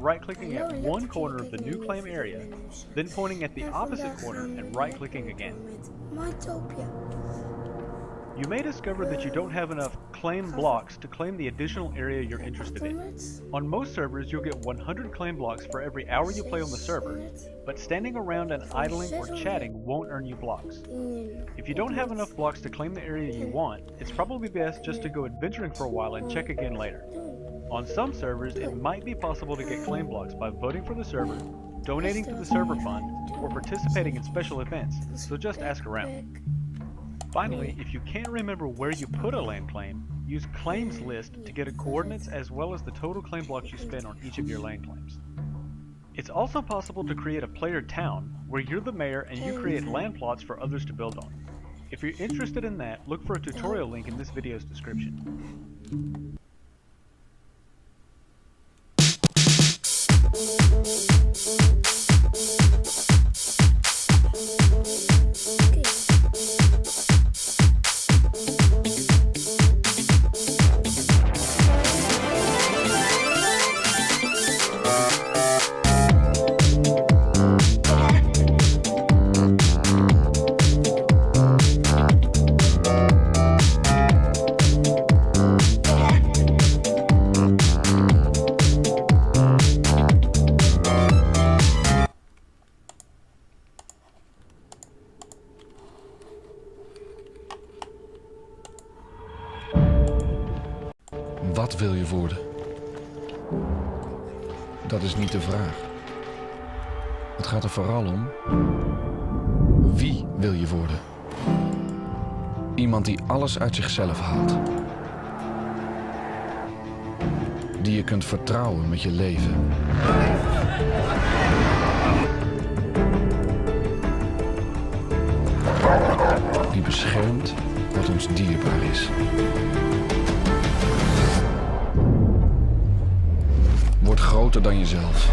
right-clicking at one corner of the new claim area, then pointing at the opposite corner and right-clicking again. You may discover that you don't have enough claim blocks to claim the additional area you're interested in. On most servers, you'll get 100 claim blocks for every hour you play on the server, but standing around and idling or chatting won't earn you blocks. If you don't have enough blocks to claim the area you want, it's probably best just to go adventuring for a while and check again later. On some servers, it might be possible to get claim blocks by voting for the server, donating to the server fund, or participating in special events, so just ask around. Finally, if you can't remember where you put a land claim, use Claims List to get coordinates as well as the total claim blocks you spend on each of your land claims. It's also possible to create a player town, where you're the mayor and you create land plots for others to build on. If you're interested in that, look for a tutorial link in this video's description. Wat wil je worden? Dat is niet de vraag. Het gaat er vooral om: wie wil je worden? Iemand die alles uit zichzelf haalt. Die je kunt vertrouwen met je leven. Die beschermt wat ons dierbaar is. Word groter dan jezelf.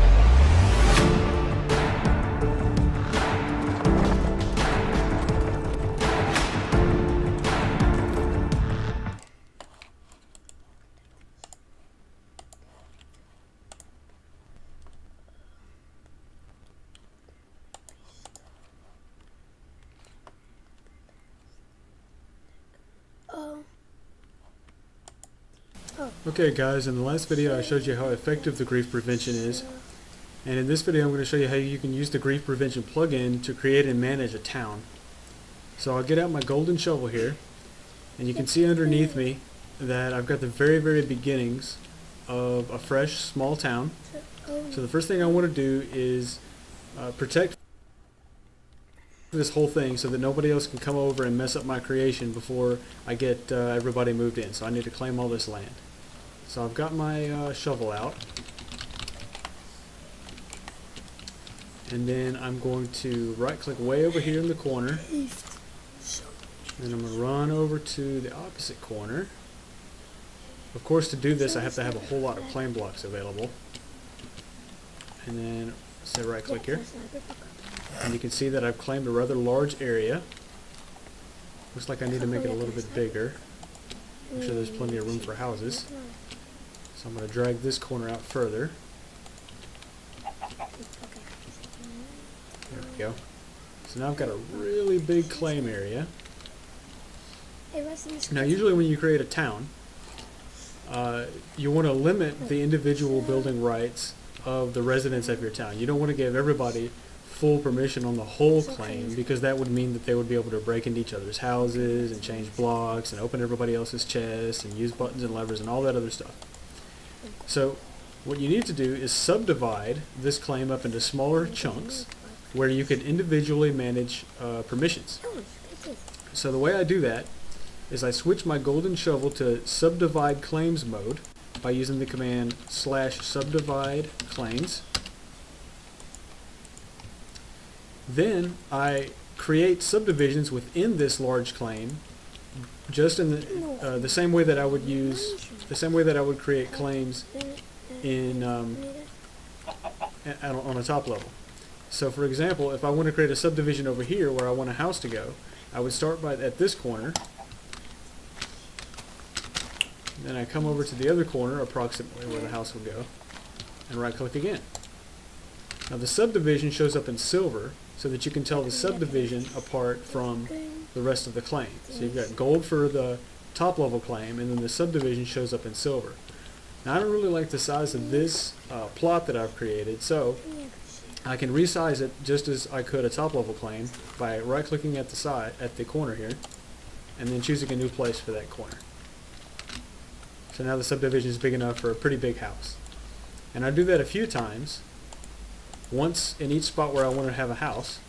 Okay guys, in the last video I showed you how effective the grief prevention is, and in this video I'm going to show you how you can use the grief prevention plugin to create and manage a town. So I'll get out my golden shovel here, and you can see underneath me that I've got the very beginnings of a fresh small town. So the first thing I want to do is protect this whole thing so that nobody else can come over and mess up my creation before I get everybody moved in. So I need to claim all this land. So I've got my shovel out, and then I'm going to right click way over here in the corner, and I'm going to run over to the opposite corner. Of course, to do this I have to have a whole lot of claim blocks available, and then say right click here, and you can see that I've claimed a rather large area. Looks like I need to make it a little bit bigger. Make sure there's plenty of room for houses. So I'm going to drag this corner out further. There we go. So now I've got a really big claim area. Now usually when you create a town, you want to limit the individual building rights of the residents of your town. You don't want to give everybody full permission on the whole claim, because that would mean that they would be able to break into each other's houses and change blocks and open everybody else's chests and use buttons and levers and all that other stuff. So what you need to do is subdivide this claim up into smaller chunks where you can individually manage permissions. So the way I do that is I switch my golden shovel to subdivide claims mode by using the command /subdivide claims. Then I create subdivisions within this large claim, just in the same way that I would create claims in on a top level. So for example, if I want to create a subdivision over here where I want a house to go, I would start at this corner, then I come over to the other corner approximately where the house will go, and right click again. Now the subdivision shows up in silver so that you can tell the subdivision apart from the rest of the claim. So you've got gold for the top level claim, and then the subdivision shows up in silver. Now I don't really like the size of this plot that I've created, so I can resize it just as I could a top level claim by right clicking at the side, at the corner here, and then choosing a new place for that corner. So now the subdivision is big enough for a pretty big house. And I do that a few times, once in each spot where I want to have a house.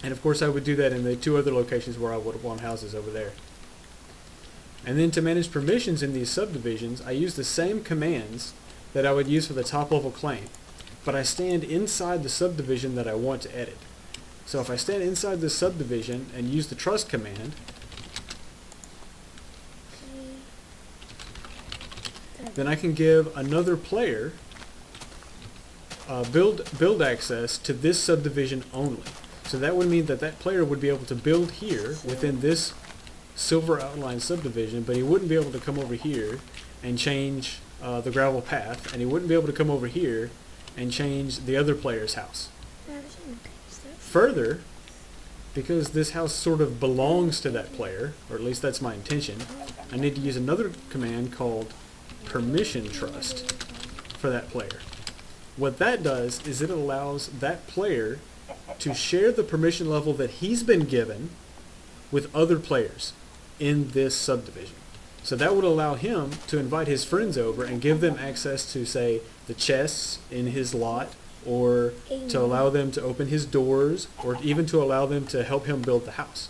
And of course I would do that in the 2 other locations where I would want houses over there. And then to manage permissions in these subdivisions, I use the same commands that I would use for the top level claim, but I stand inside the subdivision that I want to edit. So if I stand inside this subdivision and use the trust command, then I can give another player build access to this subdivision only. So that would mean that that player would be able to build here within this silver outline subdivision, but he wouldn't be able to come over here and change the gravel path, and he wouldn't be able to come over here and change the other player's house. Further, because this house sort of belongs to that player, or at least that's my intention, I need to use another command called permission trust for that player. What that does is it allows that player to share the permission level that he's been given with other players in this subdivision. So that would allow him to invite his friends over and give them access to, say, the chests in his lot, or to allow them to open his doors, or even to allow them to help him build the house.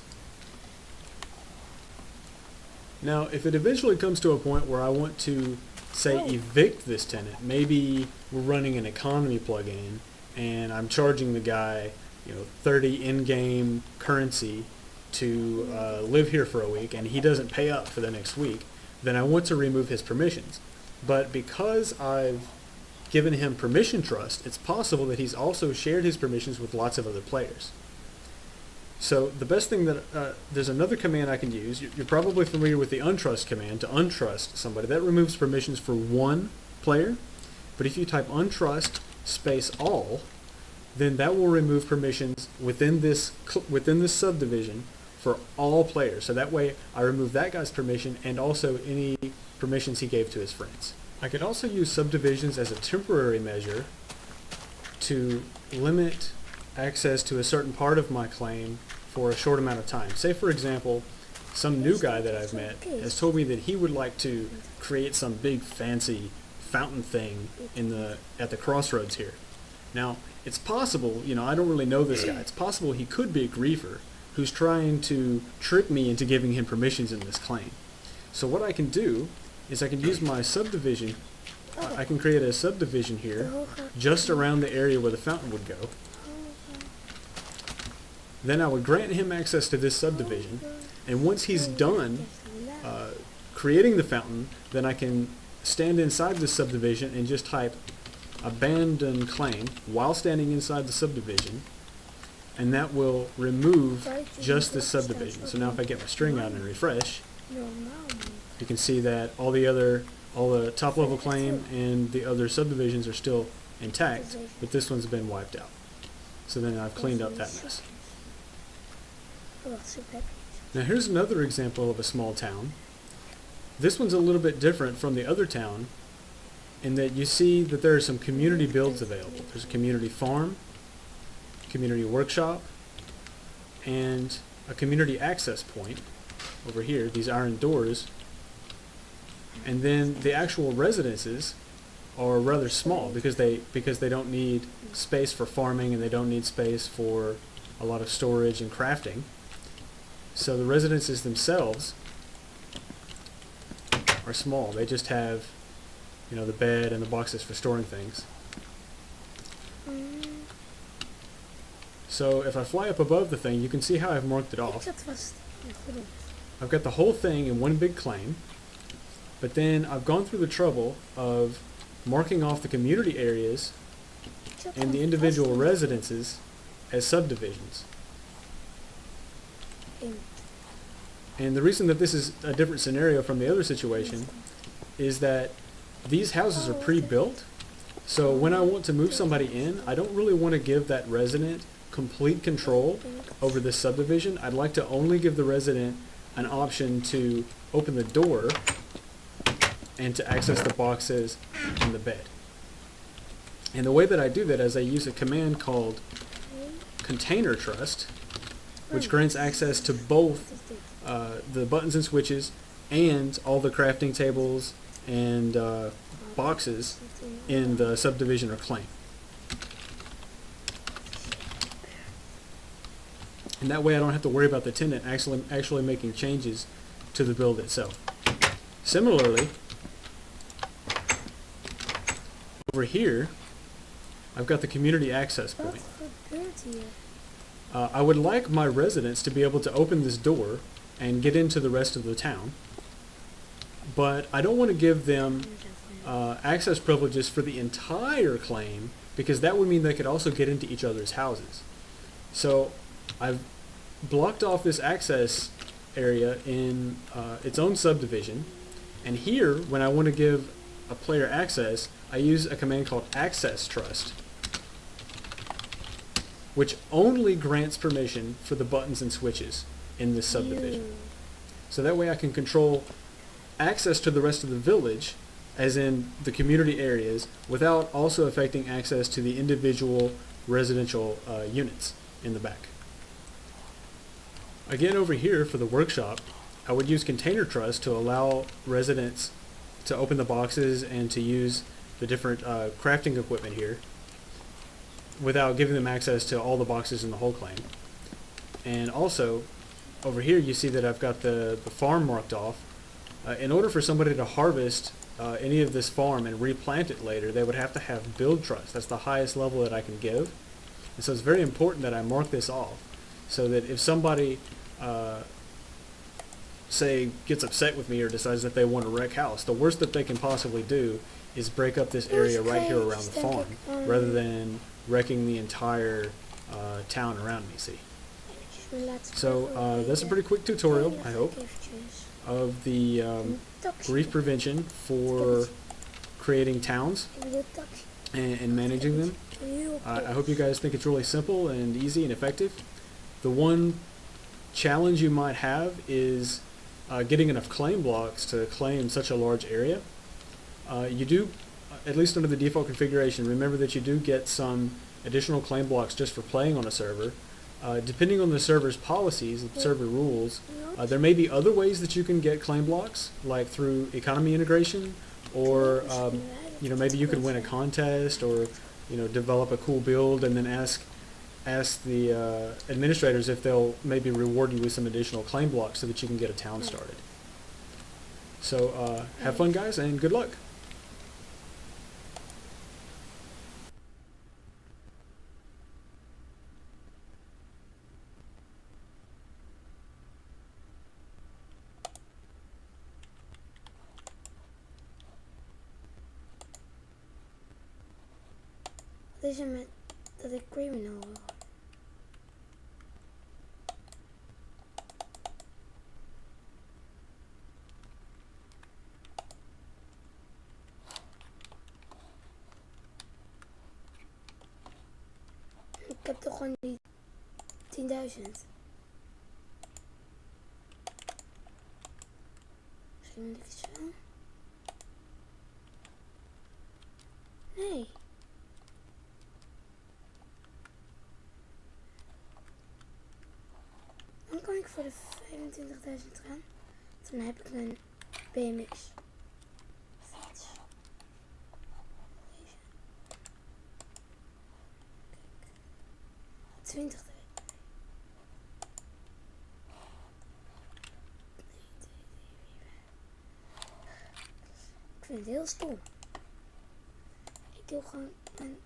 Now, if it eventually comes to a point where I want to, say, evict this tenant, maybe we're running an economy plugin and I'm charging the guy, 30 in-game currency to live here for a week, and he doesn't pay up for the next week, then I want to remove his permissions. But because I've given him permission trust, it's possible that he's also shared his permissions with lots of other players. So the best thing that, there's another command I can use. You're probably familiar with the untrust command to untrust somebody. That removes permissions for one player. But if you type untrust space all, then that will remove permissions within this subdivision for all players. So that way I remove that guy's permission and also any permissions he gave to his friends. I could also use subdivisions as a temporary measure to limit access to a certain part of my claim for a short amount of time. Say, for example, some new guy that I've met has told me that he would like to create some big fancy fountain thing at the crossroads here. Now, it's possible, I don't really know this guy, it's possible he could be a griefer who's trying to trick me into giving him permissions in this claim. So what I can do is I can use my subdivision. I can create a subdivision here just around the area where the fountain would go. Then I would grant him access to this subdivision, and once he's done creating the fountain, then I can stand inside this subdivision and just type abandon claim while standing inside the subdivision, and that will remove just this subdivision. So now if I get my string out and refresh, you can see that all the top level claim and the other subdivisions are still intact, but this one's been wiped out. So then I've cleaned up that mess. Now here's another example of a small town. This one's a little bit different from the other town in that you see that there are some community builds available. There's a community farm, community workshop, and a community access point over here, these iron doors. And then the actual residences are rather small because they don't need space for farming, and they don't need space for a lot of storage and crafting. So the residences themselves are small. They just have, the bed and the boxes for storing things. So if I fly up above the thing, you can see how I've marked it off. I've got the whole thing in one big claim, but then I've gone through the trouble of marking off the community areas and the individual residences as subdivisions. And the reason that this is a different scenario from the other situation is that these houses are pre-built. So when I want to move somebody in, I don't really want to give that resident complete control over this subdivision. I'd like to only give the resident an option to open the door and to access the boxes and the bed. And the way that I do that is I use a command called container trust, which grants access to both the buttons and switches and all the crafting tables and boxes in the subdivision or claim. And that way I don't have to worry about the tenant actually making changes to the build itself. Similarly, over here, I've got the community access point. I would like my residents to be able to open this door and get into the rest of the town, but I don't want to give them access privileges for the entire claim, because that would mean they could also get into each other's houses. So I've blocked off this access area in its own subdivision, and here, when I want to give a player access, I use a command called access trust, which only grants permission for the buttons and switches in this subdivision. So that way I can control access to the rest of the village, as in the community areas, without also affecting access to the individual residential units in the back. Again, over here for the workshop, I would use container trust to allow residents to open the boxes and to use the different crafting equipment here without giving them access to all the boxes in the whole claim. And also, over here you see that I've got the farm marked off. In order for somebody to harvest any of this farm and replant it later, they would have to have build trust. That's the highest level that I can give. And so it's very important that I mark this off, so that if somebody, say, gets upset with me or decides that they want to wreck house, the worst that they can possibly do is break up this area right here around the farm, rather than wrecking the entire town around me, see. So that's a pretty quick tutorial, I hope, of the grief prevention for creating towns and managing them. I hope you guys think it's really simple and easy and effective. The one challenge you might have is getting enough claim blocks to claim such a large area. You do, at least under the default configuration, remember that you do get some additional claim blocks just for playing on a server. Depending on the server's policies, the server rules, there may be other ways that you can get claim blocks, like through economy integration, or maybe you could win a contest, or develop a cool build and then ask the administrators if they'll maybe reward you with some additional claim blocks so that you can get a town started. So have fun, guys, and good luck. Wat is er met dat ik criminal wil? Ik heb toch gewoon die 10.000. Misschien moet ik het zo. Nee. Dan kan ik voor de 25.000 gaan. Dan heb ik een BMX. Fiets. Deze. Kijk. 20.000. Ik vind het heel stom. Ik wil gewoon een...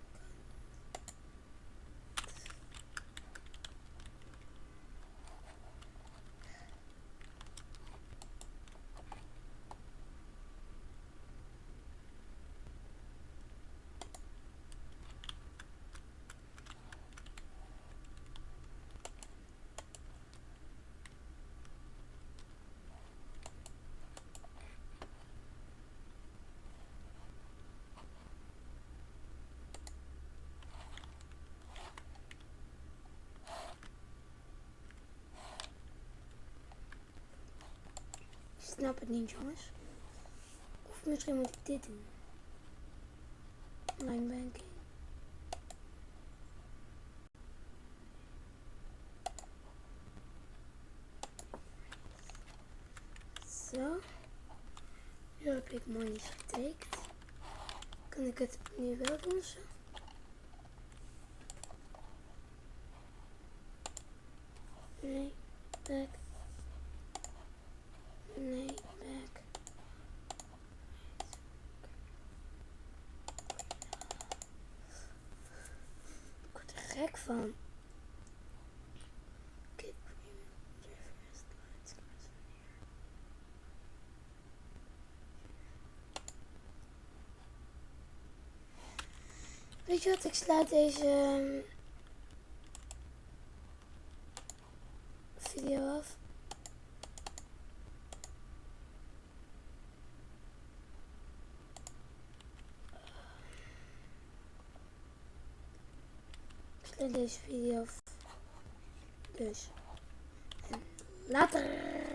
snap het niet, jongens. Of misschien moet ik dit doen. Online banking. Zo. Nu heb ik money getekend. Kan ik het nu wel doen zo? Nee, back. Nee, back. Ik word er gek van. Kijk, weet je wat, ik sluit deze video af. Ik sluit deze video af. Dus. En later.